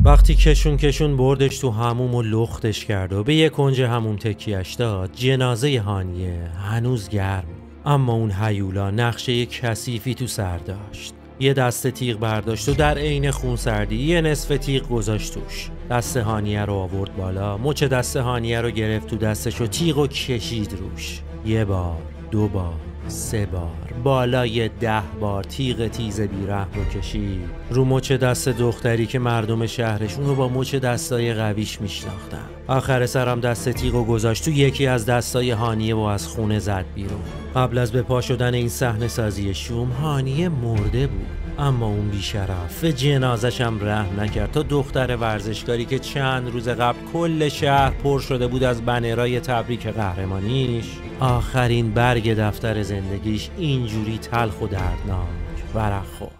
وقتی کشون بردش تو حموم و لختش کرد و به یه کنج حموم تکیهش داد، جنازه هانیه هنوز گرم، اما اون هیولا نقشه کثیفی تو سر داشت. یه دسته تیغ برداشت و در عین خونسردی یه نصف تیغ گذاشت توش. دست هانیه رو آورد بالا، مچ دست هانیه رو گرفت تو دستش و تیغ رو کشید روش. 1 بار، 2 بار، 3 بار، بالای 10 بار تیغ تیز بیرحم رو کشید رو مچ دست دختری که مردم شهرش اونو با مچ دستای قویش میشناختن. آخر سرم دست تیغ رو گذاشت تو یکی از دستای هانیه و از خونه زد بیرون. قبل از به پا شدن این صحنه سازی شوم، هانیه مرده بود، اما اون بیشرف به جنازش هم رحم نکرد تا دختر ورزشکاری که چند روز قبل کل شهر پر شده بود از بنرای تبریک قهرمانیش، آخرین برگ دفتر زندگیش اینجوری تلخ و دردناک ورق خورد.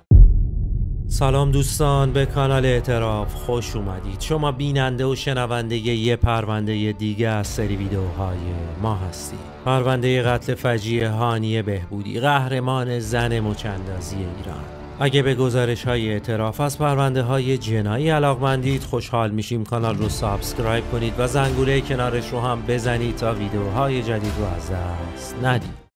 سلام دوستان، به کانال اعتراف خوش اومدید. شما بیننده و شنونده یه پرونده دیگه از سری ویدیوهای ما هستید. پرونده قتل فجیع هانیه بهبودی، قهرمان زن مچ‌اندازی ایران. اگه به گزارش‌های اعتراف از پرونده‌های جنایی علاقمندید، خوشحال میشیم کانال رو سابسکرایب کنید و زنگوله کنارش رو هم بزنید تا ویدیوهای جدید رو از دست ندید.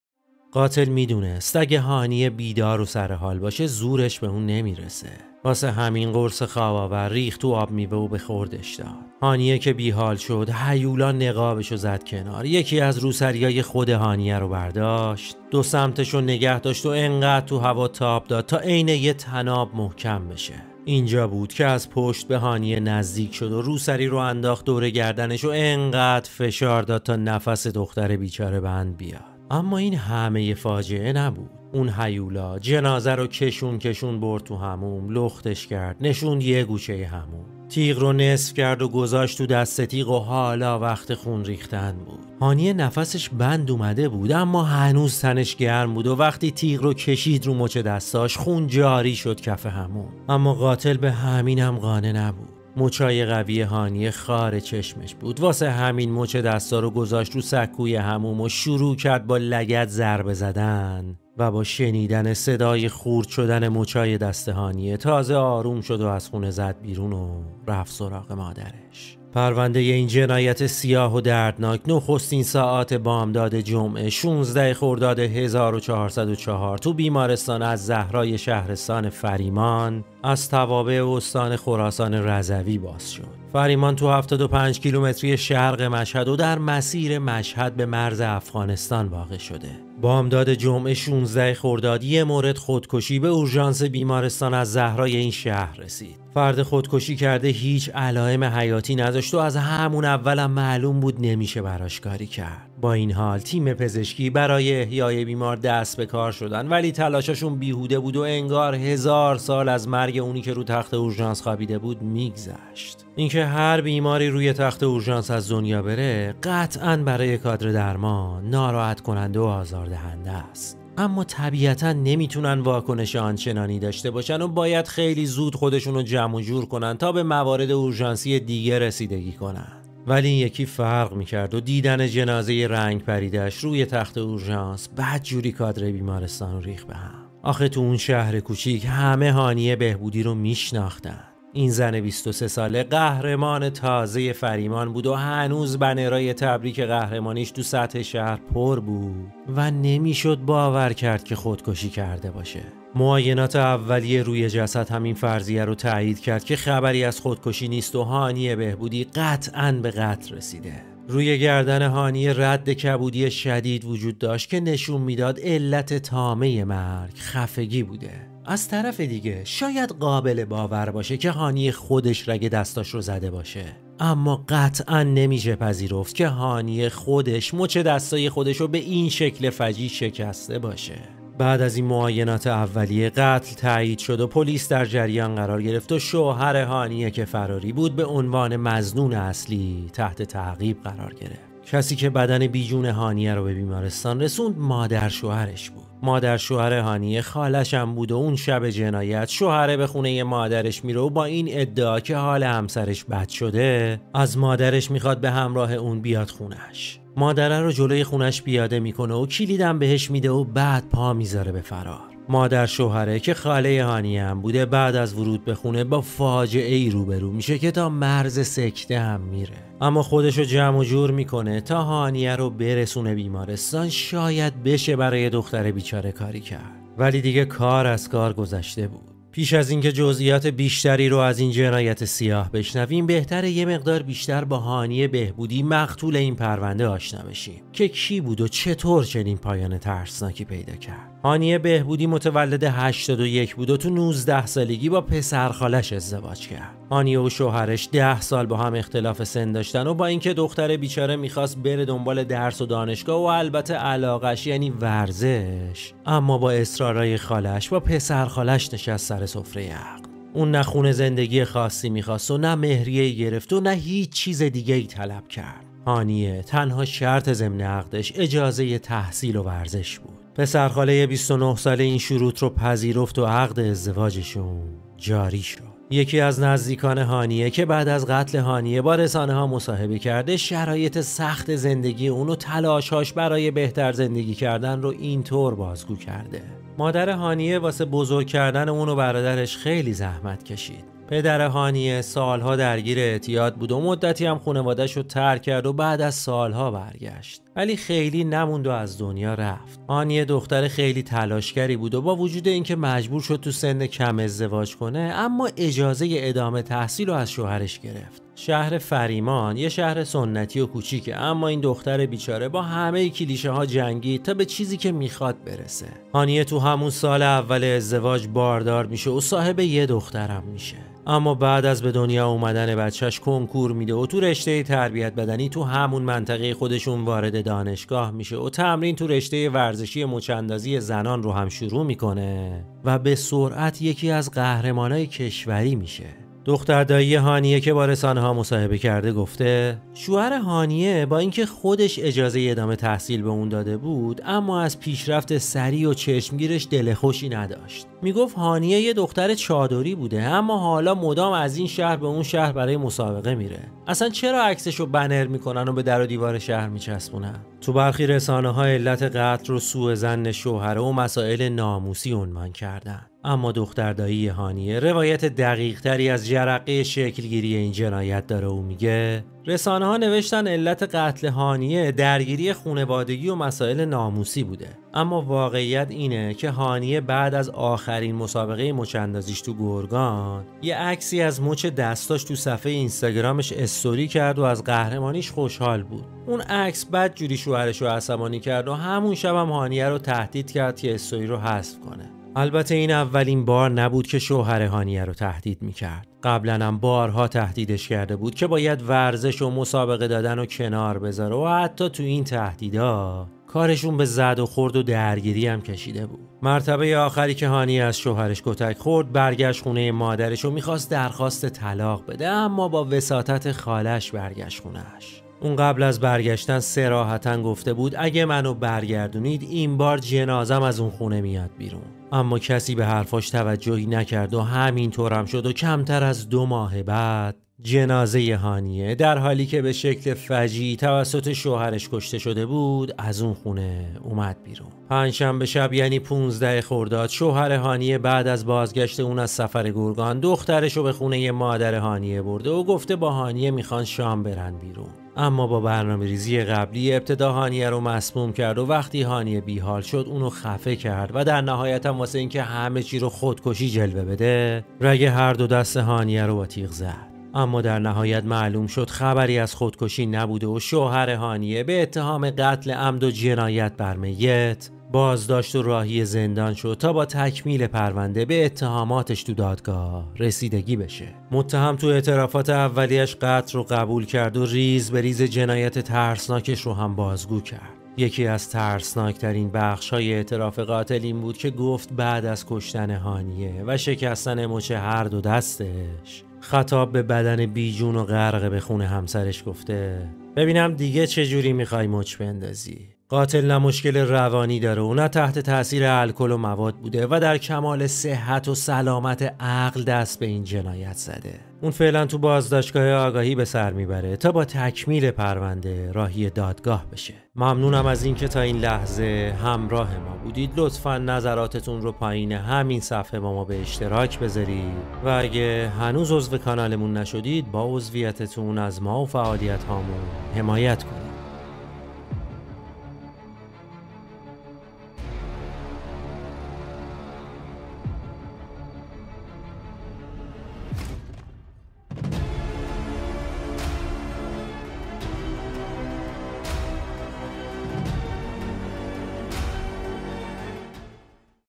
قاتل میدونست اگه هانیه بیدار و سر حال باشه زورش به اون نمیرسه. واسه همین قرص خواب‌آور ریخت تو آب میوه و به خوردش داد. هانیه که بیحال شد، هیولا نقابشو زد کنار. یکی از روسریای خود هانیه رو برداشت، 2 سمتشو نگه داشت و انقدر تو هوا تاب داد تا عین یه طناب محکم بشه. اینجا بود که از پشت به هانیه نزدیک شد و روسری رو انداخت دور گردنش و انقدر فشار داد تا نفس دختر بیچاره بند بیاد. اما این همه فاجعه نبود. اون هیولا جنازه رو کشون برد تو حموم، لختش کرد، نشوند یه گوشه حموم. تیغ رو نصف کرد و گذاشت تو دست تیغ و حالا وقت خون ریختن بود. هانیه نفسش بند اومده بود، اما هنوز تنش گرم بود و وقتی تیغ رو کشید رو مچ دستاش، خون جاری شد کف حموم. اما قاتل به همینم قانع نبود. مچای قوی هانیه خار چشمش بود، واسه همین مچ دستا رو گذاشت رو سکوی حموم و شروع کرد با لگد ضربه زدن و با شنیدن صدای خورد شدن مچای دست هانیه تازه آروم شد و از خونه زد بیرون و رفت سراغ مادرش. پرونده این جنایت سیاه و دردناک نخستین ساعات بامداد جمعه 16 خرداد 1404 تو بیمارستان از زهرای شهرستان فریمان از توابع استان خراسان رضوی باز شد. فریمان تو 75 کیلومتری شرق مشهد و در مسیر مشهد به مرز افغانستان واقع شده. بامداد جمعه 16 خرداد یه مورد خودکشی به اورژانس بیمارستان از زهرای این شهر رسید. فرد خودکشی کرده هیچ علائم حیاتی نداشت و از همون اولم معلوم بود نمیشه براش کاری کرد. با این حال تیم پزشکی برای احیای بیمار دست به کار شدن، ولی تلاششون بیهوده بود و انگار 1000 سال از مرگ اونی که رو تخت اورژانس خوابیده بود میگذشت. اینکه هر بیماری روی تخت اورژانس از دنیا بره قطعاً برای کادر درمان ناراحت کننده و آزاردهنده است، اما طبیعتاً نمیتونن واکنش آنچنانی داشته باشن و باید خیلی زود خودشون رو جمع و جور کنن تا به موارد اورژانسی دیگه رسیدگی کنن. ولی این یکی فرق میکرد و دیدن جنازه رنگ پریدش روی تخت اورژانس بدجوری کادر بیمارستان رو ریخت به هم. آخه تو اون شهر کوچیک همه هانیه بهبودی رو میشناختن. این زن 23 ساله قهرمان تازه فریمان بود و هنوز بنرای تبریک قهرمانیش تو سطح شهر پر بود و نمیشد باور کرد که خودکشی کرده باشه. معاینات اولیه روی جسد همین فرضیه رو تایید کرد که خبری از خودکشی نیست و هانیه بهبودی قطعاً به قتل رسیده. روی گردن هانیه رد کبودی شدید وجود داشت که نشون میداد علت تامه مرگ خفگی بوده. از طرف دیگه شاید قابل باور باشه که هانیه خودش رگ دستاش رو زده باشه، اما قطعاً نمیشه پذیرفت که هانیه خودش مچ دستای خودش رو به این شکل فجیع شکسته باشه. بعد از این معاینات اولیه قتل تایید شد و پلیس در جریان قرار گرفت و شوهر هانیه که فراری بود به عنوان مظنون اصلی تحت تعقیب قرار گرفت. کسی که بدن بیجون هانیه رو به بیمارستان رسوند مادر شوهرش بود. مادر شوهر هانیه خالش هم بود و اون شب جنایت شوهره به خونه مادرش میره و با این ادعا که حال همسرش بد شده از مادرش میخواد به همراه اون بیاد خونش. مادره رو جلوی خونش پیاده میکنه و کلیدم بهش میده و بعد پا میذاره به فرار. مادر شوهره که خاله هانیه هم بوده بعد از ورود به خونه با فاجعه ای روبرو میشه که تا مرز سکته هم میره، اما خودشو جمع و جور میکنه تا هانیه رو برسونه بیمارستان، شاید بشه برای دختر بیچاره کاری کرد. ولی دیگه کار از کار گذشته بود. پیش از اینکه جزئیات بیشتری رو از این جنایت سیاه بشنویم، بهتره یه مقدار بیشتر با هانیه بهبودی مقتول این پرونده آشنا بشیم که کی بود و چطور چنین پایان ترسناکی پیدا کرد. هانیه بهبودی متولد 81 بود و تو 19 سالگی با پسر خالش ازدواج کرد. هانیه و شوهرش 10 سال با هم اختلاف سن داشتن و با اینکه دختر بیچاره میخواست بره دنبال درس و دانشگاه و البته علاقش یعنی ورزش، اما با اصرارای خالش با پسر خالش نشست سر سفره عقد. اون نه خونه زندگی خاصی میخواست و نه مهریه گرفت و نه هیچ چیز دیگه ای طلب کرد. هانیه تنها شرط ضمن عقدش اجازه تحصیل و ورزش بود. پسرخاله 29 ساله این شروط رو پذیرفت و عقد ازدواجشون جاری شد. یکی از نزدیکان هانیه که بعد از قتل هانیه با رسانه ها مصاحبه کرده، شرایط سخت زندگی اون و تلاش‌هاش برای بهتر زندگی کردن رو اینطور بازگو کرده: مادر هانیه واسه بزرگ کردن اون و برادرش خیلی زحمت کشید. پدر هانیه سالها درگیر اعتیاد بود و مدتی هم خانواده‌اش رو ترک کرد و بعد از سالها برگشت، ولی خیلی نموند و از دنیا رفت. هانیه دختر خیلی تلاشگری بود و با وجود اینکه مجبور شد تو سن کم ازدواج کنه، اما اجازه ادامه تحصیل رو از شوهرش گرفت. شهر فریمان یه شهر سنتی و کوچیکه، اما این دختر بیچاره با همه کلیشه ها جنگید تا به چیزی که میخواد برسه. هانیه تو همون سال اول ازدواج باردار میشه و صاحب یه دخترم میشه، اما بعد از به دنیا اومدن بچهش کنکور میده و تو رشته تربیت بدنی تو همون منطقه خودشون وارد دانشگاه میشه و تمرین تو رشته ورزشی مچ‌اندازی زنان رو هم شروع میکنه و به سرعت یکی از قهرمانای کشوری میشه. دختر دایی هانیه که با رسانه ها مصاحبه کرده گفته شوهر هانیه با اینکه خودش اجازه ادامه تحصیل به اون داده بود، اما از پیشرفت سریع و چشمگیرش دل خوشی نداشت. میگفت هانیه یه دختر چادری بوده، اما حالا مدام از این شهر به اون شهر برای مسابقه میره. اصلا چرا عکسشو بنر میکنن و به در و دیوار شهر میچسبونن؟ تو برخی رسانه ها علت قتل رو سوء ظن شوهر و مسائل ناموسی عنوان کردن، اما دختر دایی هانیه روایت دقیق تری از جرقه شکلگیری این جنایت داره و میگه رسانه ها نوشتن علت قتل هانیه درگیری خانوادگی و مسائل ناموسی بوده، اما واقعیت اینه که هانیه بعد از آخرین مسابقه مچ‌اندازیش تو گرگان یه عکسی از مچ دستاش تو صفحه اینستاگرامش استوری کرد و از قهرمانیش خوشحال بود. اون عکس بدجوری شوهرش رو عصبانی کرد و همون شب هم هانیه رو تهدید کرد که استوری رو حذف کنه. البته این اولین بار نبود که شوهر هانیه رو تهدید میکرد. قبلا هم بارها تهدیدش کرده بود که باید ورزش و مسابقه دادن و کنار بذاره و حتی تو این تهدیدا کارشون به زد و خورد و درگیری هم کشیده بود. مرتبه آخری که هانیه از شوهرش کتک خورد، برگشت خونه مادرش و میخواست درخواست طلاق بده، اما با وساطت خالش برگشت خونهش. اون قبل از برگشتن صراحتاً گفته بود اگه منو برگردونید این بار جنازم از اون خونه میاد بیرون، اما کسی به حرفاش توجهی نکرد و همینطور هم شد و کمتر از 2 ماه بعد جنازه هانیه در حالی که به شکل فجیعی توسط شوهرش کشته شده بود از اون خونه اومد بیرون. پنجشنبه شب یعنی 15 خرداد شوهر هانیه بعد از بازگشت اون از سفر گرگان دخترش رو به خونه مادر هانیه برده و گفته با هانیه میخوان شام برن بیرون، اما با برنامه‌ریزی قبلی ابتدا هانیه رو مسموم کرد و وقتی هانیه بیحال شد اونو خفه کرد و در نهایت هم واسه اینکه همه چی رو خودکشی جلوه بده رگ هر دو دست هانیه رو با تیغ زد. اما در نهایت معلوم شد خبری از خودکشی نبوده و شوهر هانیه به اتهام قتل عمد و جنایت بر میت بازداشت و راهی زندان شد تا با تکمیل پرونده به اتهاماتش تو دادگاه رسیدگی بشه. متهم تو اعترافات اولیش قتل رو قبول کرد و ریز به ریز جنایت ترسناکش رو هم بازگو کرد. یکی از ترسناکترین بخش‌های اعتراف قاتل این بود که گفت بعد از کشتن هانیه و شکستن مچ هر دو دستش خطاب به بدن بیجون و غرق به خون همسرش گفته ببینم دیگه چجوری میخوای مچ بندازی؟ قاتل نه مشکل روانی داره و نه تحت تاثیر الکل و مواد بوده و در کمال صحت و سلامت عقل دست به این جنایت زده. اون فعلا تو بازداشتگاه آگاهی به سر میبره تا با تکمیل پرونده راهی دادگاه بشه. ممنونم از اینکه تا این لحظه همراه ما بودید. لطفاً نظراتتون رو پایین همین صفحه با ما به اشتراک بذارید و اگه هنوز عضو کانالمون نشدید با عضویتتون از ما و فعالیت هامون حمایت کنید.